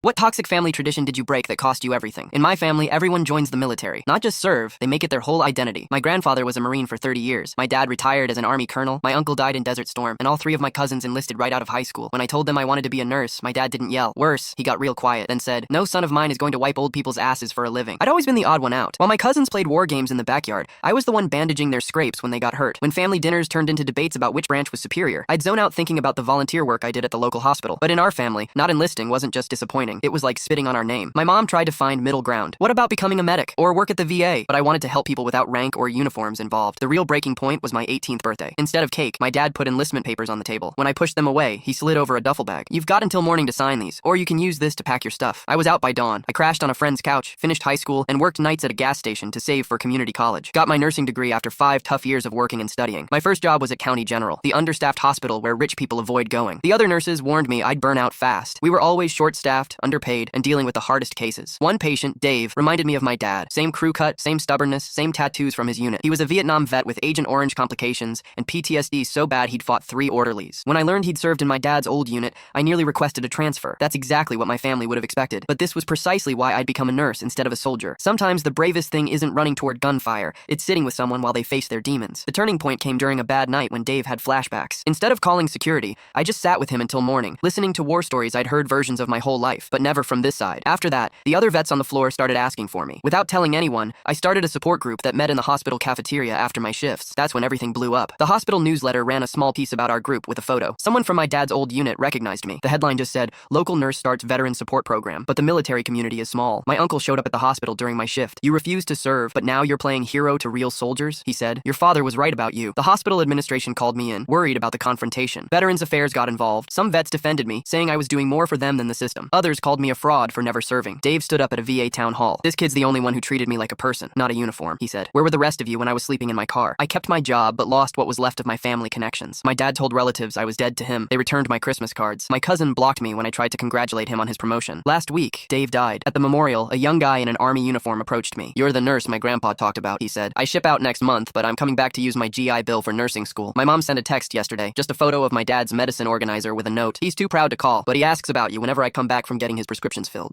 What toxic family tradition did you break that cost you everything? In my family, everyone joins the military. Not just serve, they make it their whole identity. My grandfather was a Marine for 30 years. My dad retired as an Army colonel. My uncle died in Desert Storm. And all three of my cousins enlisted right out of high school. When I told them I wanted to be a nurse, my dad didn't yell. Worse, he got real quiet, then said, "No son of mine is going to wipe old people's asses for a living." I'd always been the odd one out. While my cousins played war games in the backyard, I was the one bandaging their scrapes when they got hurt. When family dinners turned into debates about which branch was superior, I'd zone out thinking about the volunteer work I did at the local hospital. But in our family, not enlisting wasn't just disappointing. It was like spitting on our name. My mom tried to find middle ground. What about becoming a medic or work at the VA? But I wanted to help people without rank or uniforms involved. The real breaking point was my 18th birthday. Instead of cake, my dad put enlistment papers on the table. When I pushed them away, he slid over a duffel bag. "You've got until morning to sign these, or you can use this to pack your stuff." I was out by dawn. I crashed on a friend's couch, finished high school, and worked nights at a gas station to save for community college. Got my nursing degree after 5 tough years of working and studying. My first job was at County General, the understaffed hospital where rich people avoid going. The other nurses warned me I'd burn out fast. We were always short-staffed, underpaid, and dealing with the hardest cases. One patient, Dave, reminded me of my dad. Same crew cut, same stubbornness, same tattoos from his unit. He was a Vietnam vet with Agent Orange complications and PTSD so bad he'd fought 3 orderlies. When I learned he'd served in my dad's old unit, I nearly requested a transfer. That's exactly what my family would have expected. But this was precisely why I'd become a nurse instead of a soldier. Sometimes the bravest thing isn't running toward gunfire, it's sitting with someone while they face their demons. The turning point came during a bad night when Dave had flashbacks. Instead of calling security, I just sat with him until morning, listening to war stories I'd heard versions of my whole life, but never from this side. After that, the other vets on the floor started asking for me. Without telling anyone, I started a support group that met in the hospital cafeteria after my shifts. That's when everything blew up. The hospital newsletter ran a small piece about our group with a photo. Someone from my dad's old unit recognized me. The headline just said, "Local nurse starts veteran support program." But the military community is small. My uncle showed up at the hospital during my shift. "You refused to serve, but now you're playing hero to real soldiers," he said. "Your father was right about you." The hospital administration called me in, worried about the confrontation. Veterans Affairs got involved. Some vets defended me, saying I was doing more for them than the system. Others called me a fraud for never serving. Dave stood up at a VA town hall. "This kid's the only one who treated me like a person, not a uniform," he said. "Where were the rest of you when I was sleeping in my car?" I kept my job, but lost what was left of my family connections. My dad told relatives I was dead to him. They returned my Christmas cards. My cousin blocked me when I tried to congratulate him on his promotion. Last week, Dave died. At the memorial, a young guy in an Army uniform approached me. "You're the nurse my grandpa talked about," he said. "I ship out next month, but I'm coming back to use my GI Bill for nursing school." My mom sent a text yesterday, just a photo of my dad's medicine organizer with a note. "He's too proud to call, but he asks about you whenever I come back from getting his prescriptions filled."